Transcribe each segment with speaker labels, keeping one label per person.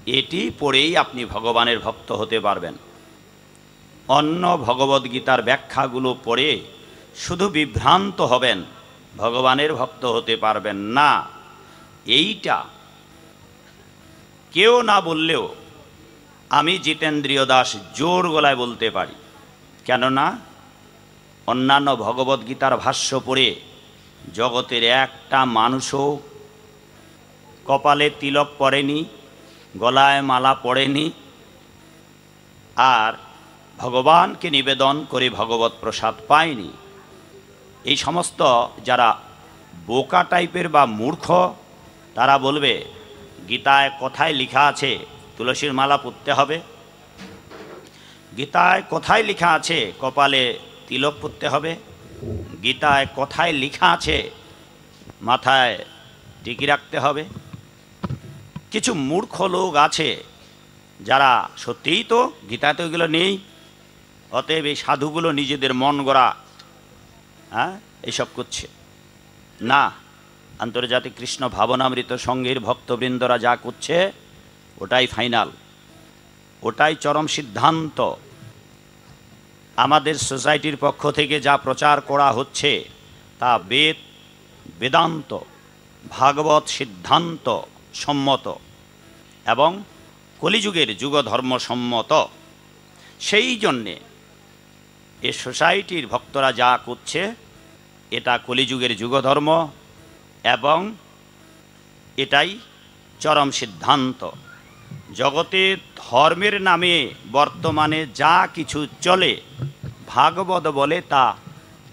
Speaker 1: এটি পড়েই আপনি ভগবানের ভক্ত হতে পারবেন। অন্য ভগবদ্গীতার ব্যাখ্যাগুলো পড়ে শুধু বিভ্রান্ত হবেন, ভগবানের ভক্ত হতে পারবেন না। এইটা কেউ না বললেও আমি জিতেন্দ্রিয় দাস জোর গলায় বলতে পারি। কেননা অন্যান্য ভগবদ্গীতার ভাষ্য পড়ে জগতের একটা মানুষও কপালে তিলক পড়েনি, গলায় মালা পড়েনি, আর ভগবানকে নিবেদন করে ভগবত প্রসাদ পায়নি। এই সমস্ত যারা বোকা টাইপের বা মূর্খ, তারা বলবে গীতায় কোথায় লেখা আছে তুলসীর মালা পুঁততে হবে, গীতায় কোথায় লেখা আছে কপালে তিলক পুঁততে হবে, গীতায় কোথায় লেখা আছে মাথায় টিকি রাখতে হবে। কিছু মূর্খ লোক আছে যারা সত্যিই তো গীতায় তো এগুলো নেই, অতএব এই সাধুগুলো নিজেদের মন গড়া এইসব করছে না। আন্তর্জাতিক কৃষ্ণ ভাবনামৃত সঙ্গীর ভক্তবৃন্দরা যা করছে ওটাই ফাইনাল, ওটাই চরম সিদ্ধান্ত। আমাদের সোসাইটির পক্ষ থেকে যা প্রচার করা হচ্ছে তা বেদ বেদান্ত ভাগবত সিদ্ধান্ত সম্মত এবং কলিযুগের যুগধর্ম সম্মত। সেই জন্যে এ সোসাইটির ভক্তরা যা করছে এটা কলিযুগের যুগধর্ম এবং এটাই চরম সিদ্ধান্ত। জগতে ধর্মের নামে বর্তমানে যা কিছু চলে ভাগবত বলে তা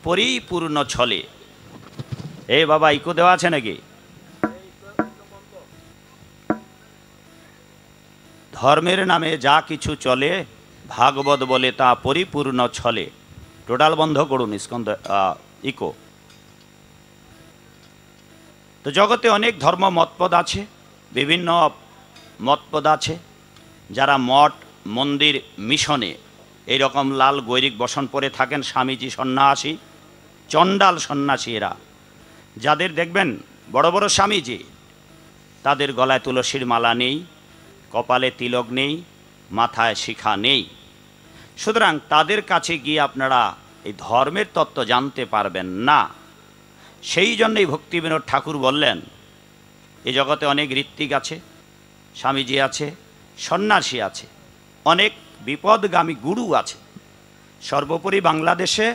Speaker 1: পরিপূর্ণ ছলে। এই বাবা ইকো দেওয়া আছে নাকি? ধর্মের নামে যা কিছু চলে ভাগবত বলে তা পরিপূর্ণ ছলে। টোটাল বন্ধ করুন স্কন্ধ ইকো। তো জগতে অনেক ধর্ম মতপদ আছে, বিভিন্ন মতপদ আছে। যারা মঠ মন্দির মিশনে এইরকম লাল গৈরিক বসন পরে থাকেন, স্বামীজি সন্ন্যাসী, চণ্ডাল সন্ন্যাসী এরা, যাদের দেখবেন বড় বড় স্বামীজি, তাদের গলায় তুলসীর মালা নেই, কপালে তিলক নেই, মাথায় শিখা নেই। সুতরাং তাদের কাছে গিয়ে আপনারা এই ধর্মের তত্ত্ব জানতে পারবেন না। সেই জন্যই ভক্তিবিনোদ ঠাকুর বললেন এ জগতে অনেক ঋত্বিক আছে, স্বামীজি আছে, সন্ন্যাসী আছে, অনেক বিপদগামী গুরু আছে। সর্বোপরি বাংলাদেশে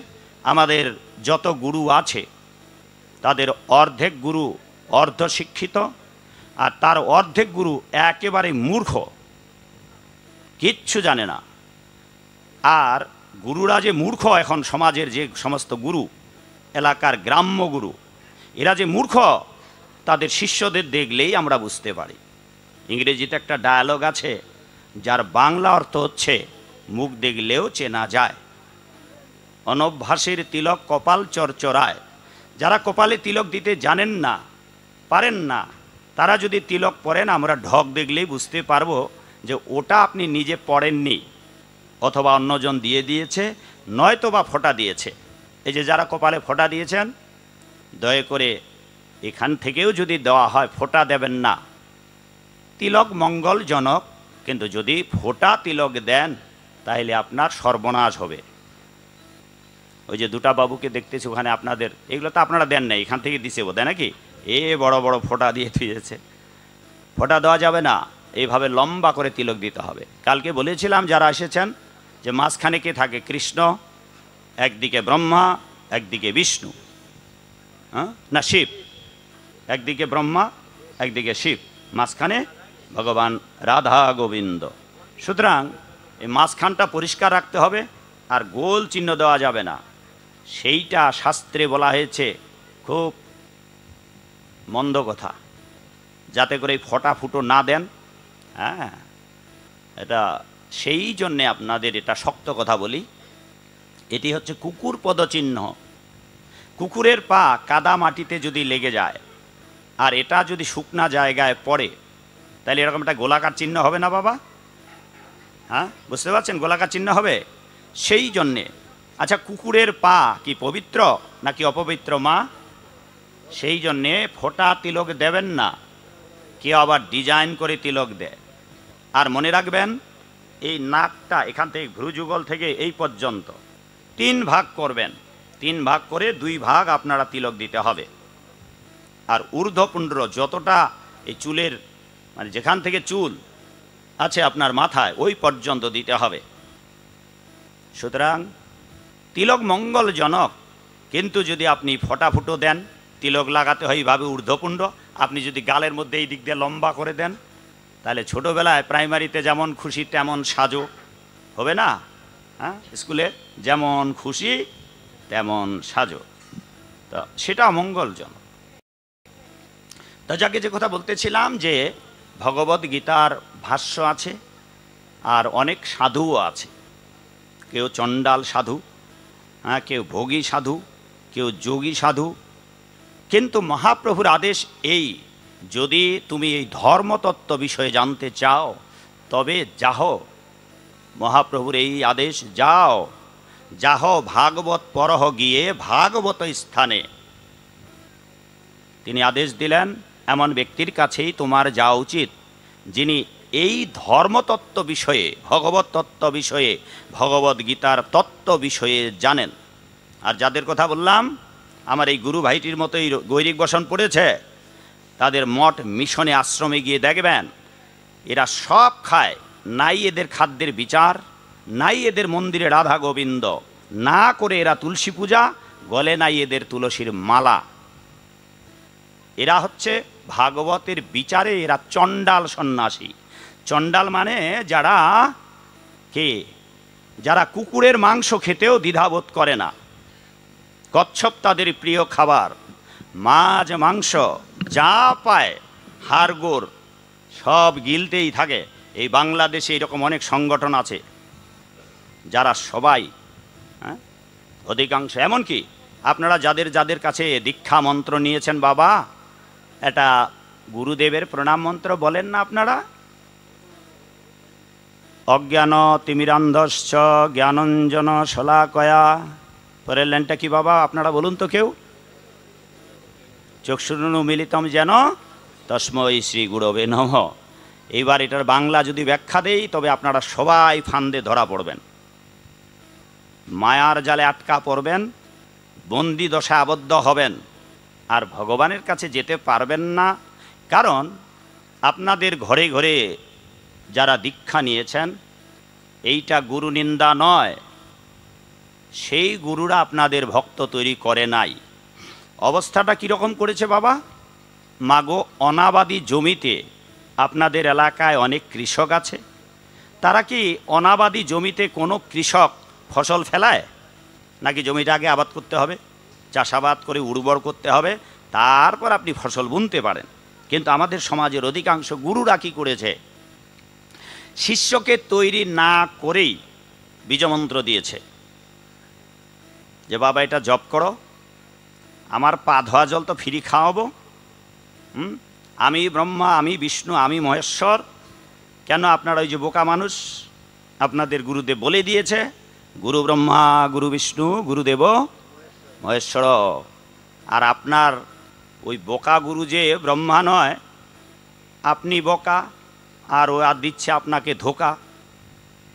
Speaker 1: আমাদের যত গুরু আছে তাদের অর্ধেক গুরু অর্ধশিক্ষিত, আর তার অর্ধেক গুরু একেবারে মূর্খ, কিচ্ছু জানে না। আর গুরুরা যে মূর্খ, এখন সমাজের যে সমস্ত গুরু, এলাকার গ্রাম্য গুরু, এরা যে মূর্খ তাদের শিষ্যদের দেখলেই আমরা বুঝতে পারি। ইংরেজিতে একটা ডায়ালগ আছে যার বাংলা অর্থ হচ্ছে মুখ দেখলেও চেনা যায়। অনভ্যাসের তিলক কপাল চরচরায়। যারা কপালে তিলক দিতে জানেন না, পারেন না, তারা যদি তিলক পরেন আমরা ঢক দেখলেই বুঝতে পারবো যে ওটা আপনি নিজে পড়েননি, অথবা অন্যজন দিয়ে দিয়েছে, নয়তো বা ফোঁটা দিয়েছে। এই যে যারা কপালে ফোঁটা দিয়েছেন, দয়া করে এখান থেকেও যদি দেওয়া হয় ফোঁটা দেবেন না। তিলক মঙ্গলজনক, কিন্তু যদি ফোঁটা তিলক দেন তাহলে আপনার সর্বনাশ হবে। ওই যে দুটা বাবুকে দেখতেছি ওখানে, আপনাদের এগুলো তো আপনারা দেন না, এখান থেকে দিছে বোধহয় নাকি, এ বড় বড় ফোঁটা দিয়ে দিয়েছে। ফোঁটা দেওয়া যাবে না, এইভাবে লম্বা করে তিলক দিতে হবে। কালকে বলেছিলাম যারা এসেছেন যে মাঝখানে কে থাকে? কৃষ্ণ, একদিকে ব্রহ্মা, একদিকে বিষ্ণু, না শিব, একদিকে ব্রহ্মা একদিকে শিব, মাঝখানে ভগবান রাধা গোবিন্দ। সুতরাং এই মাঝখানটা পরিষ্কার রাখতে হবে, আর গোল চিহ্ন দেওয়া যাবে না। সেইটা শাস্ত্রে বলা হয়েছে খুব মন্দ কথা, যাতে করে ফোঁটা ফুটো না দেন। হ্যাঁ, এটা সেই জন্যে আপনাদের এটা শক্ত কথা বলি। এটি হচ্ছে কুকুর পদচিহ্ন। কুকুরের পা কাদা মাটিতে যদি লেগে যায় আর এটা যদি শুকনা জায়গায় পড়ে, তাহলে এরকম একটা গোলাকার চিহ্ন হবে না বাবা? হ্যাঁ, বুঝতে পারছেন? গোলাকার চিহ্ন হবে। সেই জন্যে আচ্ছা, কুকুরের পা কি পবিত্র নাকি অপবিত্র মা? সেই জন্যে ফোঁটা তিলক দেবেন না। কেউ আবার ডিজাইন করে তিলক দেয়, আর মনে রাখবেন, এই নাকটা এখান থেকে ভ্রুযুগল থেকে এই পর্যন্ত 3 ভাগ করবেন, 3 ভাগ করে 2 ভাগ আপনারা তিলক দিতে হবে। আর ঊর্ধ্বপুণ্ড যতটা এই চুলের মানে যেখান থেকে চুল আছে আপনার মাথায় ওই পর্যন্ত দিতে হবে। সুতরাং তিলক মঙ্গলজনক, কিন্তু যদি আপনি ফটাফুটো দেন, তিলক লাগাতে হয় এইভাবে ঊর্ধ্বপুণ্ড, আপনি যদি গালের মধ্যে এই দিক দিয়ে লম্বা করে দেন, তাহলে ছোটোবেলায় প্রাইমারিতে যেমন খুশি তেমন সাজো হবে না, হ্যাঁ, স্কুলে যেমন খুশি তেমন সাজো, তো সেটা মঙ্গলজনক। তো যাকে যে কথা বলতেছিলাম যে ভগবদ গীতার ভাষ্য আছে আর অনেক সাধুও আছে, কেউ চণ্ডাল সাধু, হ্যাঁ, কেউ ভোগী সাধু, কেউ যোগী সাধু। কিন্তু মহাপ্রভুর আদেশ এই, যদি তুমি এই ধর্মতত্ত্ব বিষয়ে জানতে চাও তবে যাহ, মহাপ্রভুর এই আদেশ, যাও যাহ ভাগবত পরহ গিয়ে ভাগবত স্থানে। তিনি আদেশ দিলেন এমন ব্যক্তির কাছেই তোমার যাওয়া উচিত যিনি এই ধর্মতত্ত্ব বিষয়ে, ভগবত তত্ত্ব বিষয়ে, ভগবদ গীতার তত্ত্ব বিষয়ে জানেন। আর যাদের কথা বললাম আমার এই গুরু ভাইটির মতোই গৈরিক বসন পড়েছে, তাদের মঠ মিশনে আশ্রমে গিয়ে দেখবেন এরা সব খায়, নাই এদের খাদ্যের বিচার, নাই এদের মন্দিরে রাধা গোবিন্দ, না করে এরা তুলসী পূজা, গলে নাই এদের তুলসীর মালা। এরা হচ্ছে ভাগবতের বিচারে এরা চণ্ডাল সন্ন্যাসী। চণ্ডাল মানে যারা কে, যারা কুকুরের মাংস খেতেও দ্বিধাবোধ করে না, কচ্ছপ তাদের প্রিয় খাবার, মাছ মাংস যা পায় হাড়গোড় সব গিলতেই থাকে। এই বাংলাদেশে এরকম অনেক সংগঠন আছে যারা সবাই, হ্যাঁ, অধিকাংশ, এমনকি আপনারা যাদের যাদের কাছে দীক্ষা মন্ত্র নিয়েছেন, বাবা এটা গুরুদেবের প্রণাম মন্ত্র বলেন না আপনারা? অজ্ঞান তিমিরান্ধশ্চ জ্ঞানঞ্জন শলাকয়া, পরের লাইনটা কি বাবা আপনারা বলুন তো কেউ? চক্ষুরুন্মিলিতম মিলিতম যেন তস্মৈ শ্রী গুরবে নমঃ। এইবার এটার বাংলা যদি ব্যাখ্যা দেই তবে আপনারা সবাই ফান্দে ধরা পড়বেন, মায়ার জালে আটকা পড়বেন, বন্দি দশায় আবদ্ধ হবেন, আর ভগবানের কাছে যেতে পারবেন না। কারণ আপনাদের ঘরে ঘরে যারা দীক্ষা নিয়েছেন, এইটা গুরু নিন্দা নয়, সেই গুরুরা আপনাদের ভক্ত তৈরি করে নাই। অবস্থাটা কীরকম করেছে বাবা? মাগো অনাবাদি জমিতে, আপনাদের এলাকায় অনেক কৃষক আছে, তারা কি অনাবাদি জমিতে কোনো কৃষক ফসল ফেলায়? নাকি জমিটা আগে আবাদ করতে হবে, চাষাবাদ করে উর্বর করতে হবে, তারপর আপনি ফসল বুনতে পারেন। কিন্তু আমাদের সমাজের অধিকাংশ গুরুরা কী করেছে? শিষ্যকে তৈরি না করেই বীজমন্ত্র দিয়েছে যে বাবা এটা জপ করো, আমার পা ধোয়া জল তো ফ্রি খাওয়াবো, আমি ব্রহ্মা, আমি বিষ্ণু, আমি মহেশ্বর। কেন আপনারা ওই যে বোকা মানুষ, আপনাদের গুরুদেব বলে দিয়েছে গুরু ব্রহ্মা গুরু বিষ্ণু গুরুদেব মহেশ্বর। আর আপনার ওই বোকা গুরু যে ব্রহ্মা নয়, আপনি বোকা, আর ও আর দিচ্ছে আপনাকে ধোকা।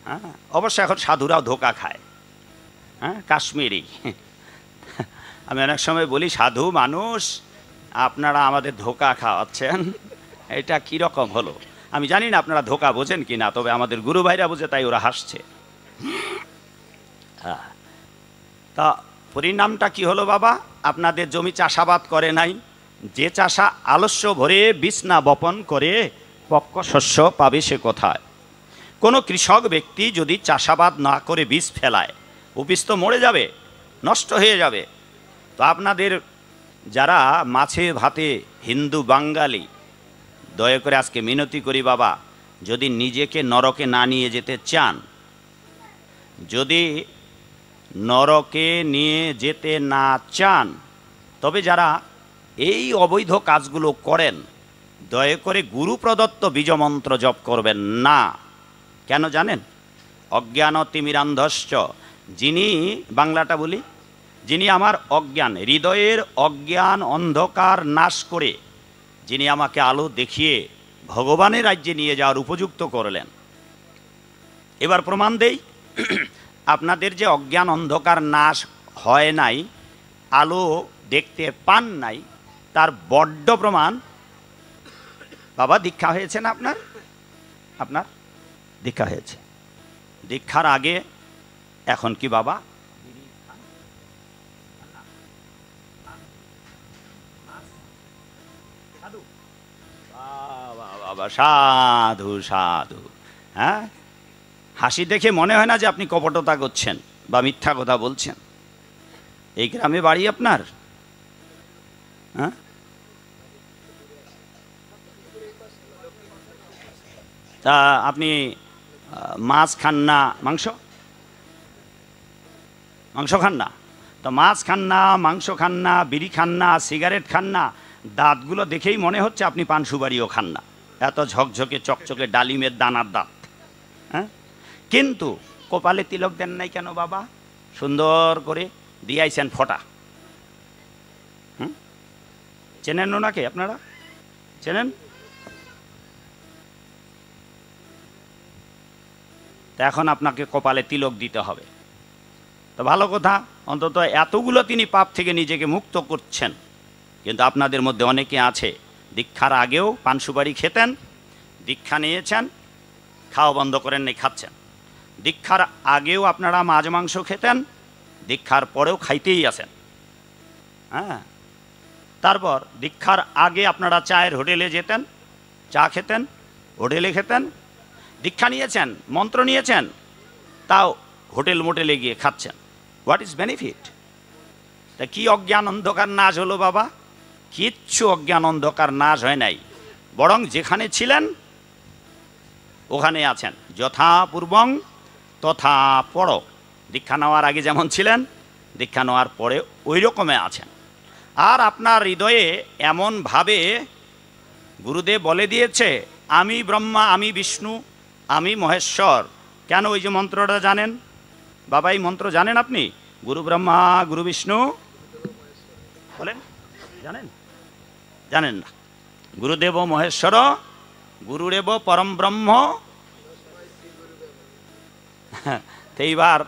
Speaker 1: হ্যাঁ, অবশ্য এখন সাধুরাও ধোকা খায়, হ্যাঁ, কাশ্মীরি। আমি অনেক সময় বলি সাধু মানুষ আপনারা আমাদের ধোকা খাওয়াচ্ছেন, এটা কীরকম হলো? আমি জানি না আপনারা ধোকা বোঝেন কি না, তবে আমাদের গুরু ভাইরা বোঝে তাই ওরা হাসছে। হ্যাঁ, তা পরিণামটা কি হলো বাবা? আপনাদের জমি চাষাবাদ করে নাই, যে চাষা আলস্য ভরে বীজ না বপন করে পক্ক শস্য পাবে সে কোথায়? কোনো কৃষক ব্যক্তি যদি চাষাবাদ না করে বীজ ফেলায়, উপিস তো মরে যাবে, নষ্ট হয়ে যাবে। তো আপনাদের যারা মাছে ভাতে হিন্দু বাঙালি, দয়া করে আজকে মিনতি করি বাবা, যদি নিজেকে নরকে না নিয়ে যেতে চান, যদি নরকে নিয়ে যেতে না চান, তবে যারা এই অবৈধ কাজগুলো করেন দয়া করে গুরু প্রদত্ত বীজমন্ত্র জপ করবেন না। কেন জানেন? অজ্ঞান তিমিরান্ধশ্চ, যিনি, বাংলাটা বলি, যিনি আমার অজ্ঞান, হৃদয়ের অজ্ঞান অন্ধকার নাশ করে যিনি আমাকে আলো দেখিয়ে ভগবানের রাজ্যে নিয়ে যাওয়ার উপযুক্ত করলেন। এবার প্রমাণ দেই, আপনাদের যে অজ্ঞান অন্ধকার নাশ হয় নাই, আলো দেখতে পান নাই, তার বড্ড প্রমাণ। বাবা দীক্ষা হয়েছে না আপনার? আপনার দীক্ষা হয়েছে। দীক্ষার আগে এখন কি বাবা? বাবা সাধু সাধু। হ্যাঁ, হাসি দেখে মনে হয় না যে আপনি কপটতা করছেন বা মিথ্যা কথা বলছেন। এই গ্রামে বাড়ি আপনার? হ্যাঁ, তা আপনি মাছ খান না, মাংস? মাংস খান না? তো মাছ খান না, মাংস খান না, বিড়ি খান না, সিগারেট খান না, দাঁতগুলো দেখেই মনে হচ্ছে আপনি পান সুপারিও খান না, এত ঝকঝকে চকচকে ডালিমের দানার দাঁত। হ্যাঁ, কিন্তু কপালে তিলক দেন নাই কেন বাবা? সুন্দর করে দিয়াইছেন ফোঁটা। চেনেন ওনাকে? আপনারা চেনেন? তা এখন আপনাকে কপালে তিলক দিতে হবে। তো ভালো কথা, অন্তত এতগুলো তিনি পাপ থেকে নিজেকে মুক্ত করছেন। কিন্তু আপনাদের মধ্যে অনেকে আছে দীক্ষার আগেও পান সুপারি খেতেন, দীক্ষা নিয়েছেন, খাওয়া বন্ধ করেন নাই, খাচ্ছেন। দীক্ষার আগেও আপনারা মাছ মাংস খেতেন, দীক্ষার পরেও খাইতেই আছেন। হ্যাঁ, তারপর দীক্ষার আগে আপনারা চায়ের হোটেলে যেতেন, চা খেতেন, হোটেলে খেতেন। দীক্ষা নিয়েছেন, মন্ত্র নিয়েছেন, তাও হোটেল মোটেলে গিয়ে খাচ্ছেন। What is benefit? তা কি অজ্ঞান অন্ধকার নাশ হলো বাবা? কিচ্ছু অজ্ঞান অন্ধকার নাশ হয় নাই, বরং যেখানে ছিলেন ওখানে আছেন। যথা পূর্বং তথা পর। দীক্ষা নেওয়ার আগে যেমন ছিলেন, দীক্ষা নেওয়ার পরে ওই রকমে আছেন। আর আপনার হৃদয়ে এমনভাবে গুরুদেব বলে দিয়েছে, আমি ব্রহ্মা, আমি বিষ্ণু, আমি মহেশ্বর। কেন? ওই যে মন্ত্রটা জানেন বাবা, এই মন্ত্র জানেন আপনি? গুরু ব্রহ্মা গুরু বিষ্ণু বলেন, জানেন? জানেন না? গুরুদেব মহেশ্বর, গুরুদেব পরম ব্রহ্ম। এইবার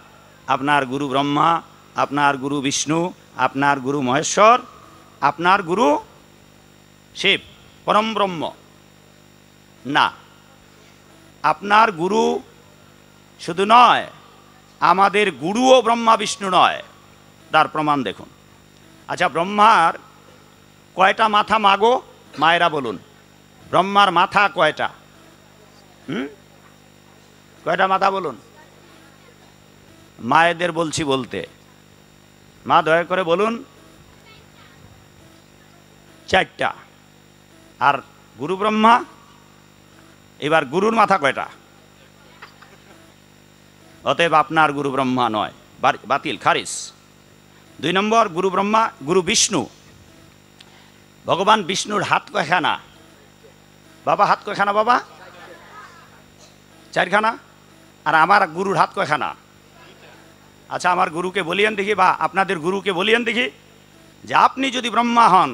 Speaker 1: আপনার গুরু ব্রহ্মা, আপনার গুরু বিষ্ণু, আপনার গুরু মহেশ্বর, আপনার গুরু শিব, পরম ব্রহ্ম না। আপনার গুরু শুধু নয়, আমাদের গুরুও ব্রহ্মা বিষ্ণু নয়। তার প্রমাণ দেখুন। আচ্ছা, ব্রহ্মার কয়টা মাথা মাগো? মায়েরা বলুন, ব্রহ্মার মাথা কয়টা? কয়টা মাথা বলুন? মায়েদের বলছি বলতে। মা দয়া করে বলুন। 4টা। আর গুরু ব্রহ্মা? এবার গুরুর মাথা কয়টা? অতএব আপনার গুরু ব্রহ্মা নয়, বাতিল, খারিজ। 2 নম্বর, গুরু ব্রহ্মা, গুরু বিষ্ণু। ভগবান বিষ্ণুর হাত কয়খানা বাবা? হাত কয়খানা বাবা? 4খানা। আর আমার গুরুর হাত কয়খানা? আচ্ছা, আমার গুরুকে বলিয়েন দেখি, বা আপনাদের গুরুকে বলিয়েন দেখি, যে আপনি যদি ব্রহ্মা হন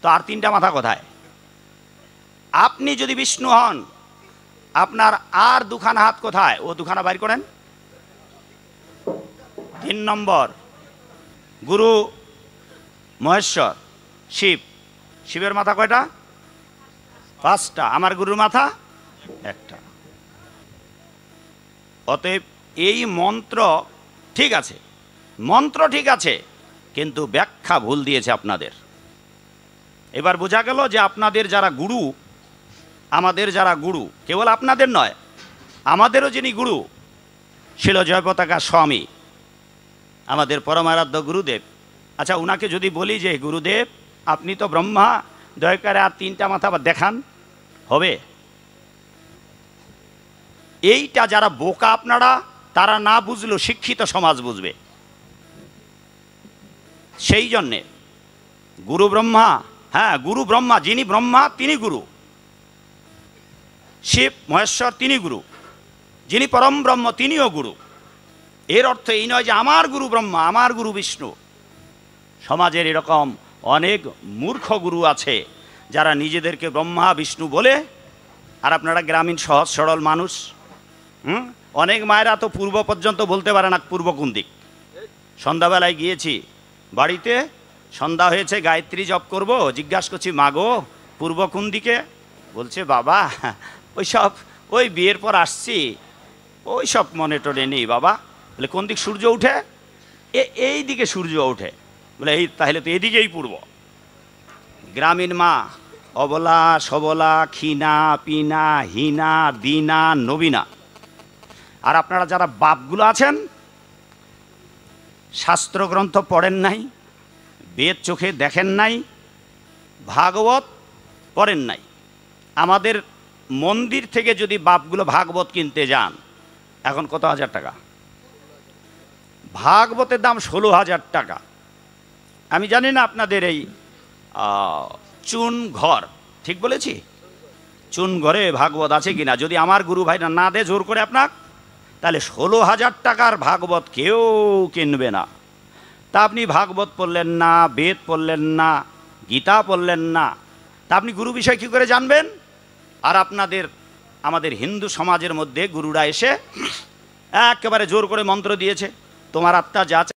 Speaker 1: তো আর 3টা মাথা কোথায়? আপনি যদি বিষ্ণু হন, আপনার আর 2খানা হাত কোথায়? ও 2খানা বাইর করেন। 3 নম্বর, গুরু মহেশ্বর, শিব। শিবের মাথা কয়টা? 5টা। আমার গুরুর মাথা 1টা। অতএব এই মন্ত্র ঠিক আছে, মন্ত্র ঠিক আছে, কিন্তু ব্যাখ্যা ভুল দিয়েছে আপনাদের। এবার বোঝা গেল যে আপনাদের যারা গুরু, আমাদের যারা গুরু, কেবল আপনাদের নয়, আমাদেরও যিনি গুরু, শিল জয়পতাকা স্বামী, আমাদের পরমারাধ্য গুরুদেব। আচ্ছা, উনাকে যদি বলি যে গুরুদেব আপনি তো ব্রহ্মা, দয়া করে আর 3টা মাথা আবার দেখান, হবে? এইটা যারা বোকা আপনারা, তারা না বুঝলেও শিক্ষিত সমাজ বুঝবে। সেই জন্যে গুরু ব্রহ্মা, হ্যাঁ গুরু ব্রহ্মা, যিনি ব্রহ্মা তিনি গুরু, শিব মহেশ্বর তিনি গুরু, যিনি পরম ব্রহ্ম তিনিও গুরু। এর অর্থ এই নয় যে আমার গুরু ব্রহ্মা, আমার গুরু বিষ্ণু। সমাজের এরকম অনেক মূর্খ গুরু আছে যারা নিজেদেরকে ব্রহ্মা বিষ্ণু বলে, আর আপনারা গ্রামীণ সহজ সরল মানুষ। অনেক মায়েরা তো পূর্ব পর্যন্ত বলতে পারে না পূর্ব কোন দিক। সন্ধ্যাবেলায় গিয়েছি বাড়িতে, সন্ধ্যা হয়েছে, গায়ত্রী জপ করব, জিজ্ঞাসা করছি মা গো পূর্ব কোন দিকে? বলছে বাবা ওই বিয়ের পর আসছি, ওই সব মনে টনে নেই বাবা। বলে কোন দিক সূর্য উঠে? এই দিকে সূর্য ওঠে। বলে এই তাহলে তো এদিকেই পূর্ব। গ্রামীণ মা অবলা সবলা, ক্ষীণা পিনা, হীনা দিনা নবীনা। আর আপনারা যারা বাপগুলো আছেন, শাস্ত্রগ্রন্থ পড়েন নাই, বেদ চোখে দেখেন নাই, ভাগবত পড়েন নাই। আমাদের মন্দির থেকে যদি বাপগুলো ভাগবত কিনতে যান, এখন কত হাজার টাকা? ভাগবতের দাম 16,000 টাকা। আমি জানি না আপনাদের এই চুন ঘর, ঠিক বলেছি? চুন ঘরে ভাগবত আছে কিনা। যদি আমার গুরু ভাইরা না দে জোর করে আপনার, তাহলে 16,000 টাকার ভাগবত কেউ কিনবে না। তা আপনি ভাগবত পড়লেন না, বেদ পড়লেন না, গীতা পড়লেন না, তা আপনি গুরু বিষয় কী করে জানবেন? আর আমাদের হিন্দু সমাজের মধ্যে গুরুরা এসে একেবারে জোর করে মন্ত্র দিয়েছে, তোমার আত্মা যা